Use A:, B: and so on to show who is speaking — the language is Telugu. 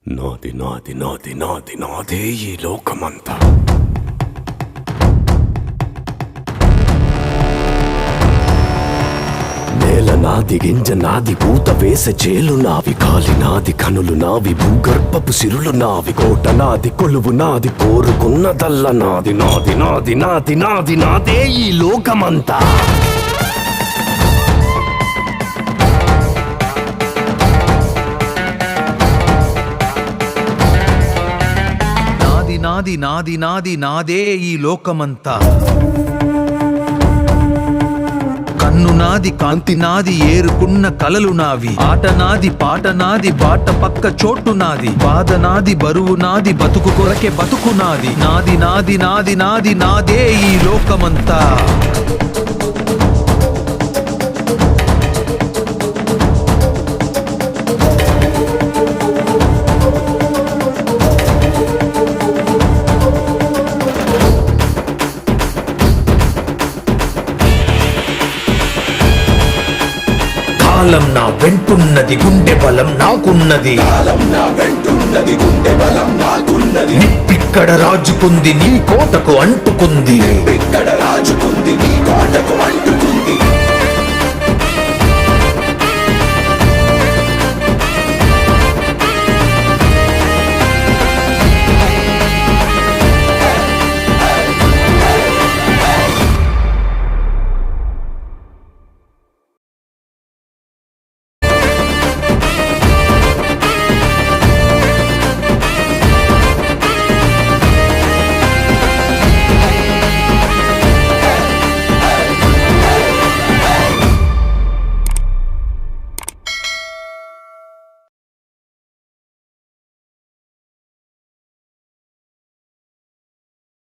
A: నాది నాది నాది నాది నాదే ఈ లోకమంతా. నేల నాది, గింజ నాది, పూత వేసే చేలు నావి, కాలి నాది, కనులు నావి, భూగర్భపు సిరులు నావి, కోట నాది, కొలువు నాది, కోరుకున్నదల్ల నాది. నాది నాది నాది నాది నాదే ఈ లోకమంతా.
B: నాది నాది నాది నాదే ఈ లోకమంతా. కన్ను నాది, కాంతి నాది, ఏరుకున్న కలలు నావి, ఆట నాది, పాట నాది, బాట పక్క చోటు నాది, బాధ నాది, బరువు నాది, బతుకు కొరకే బతుకు నాది. నాది నాది నాది నాది నాదే ఈ లోకమంతా. కాలం నా వెంటున్నది, గుండె బలం నాకున్నది. నిప్పిక్కడ రాజుకుంది, నీ కోటకు అంటుకుంది.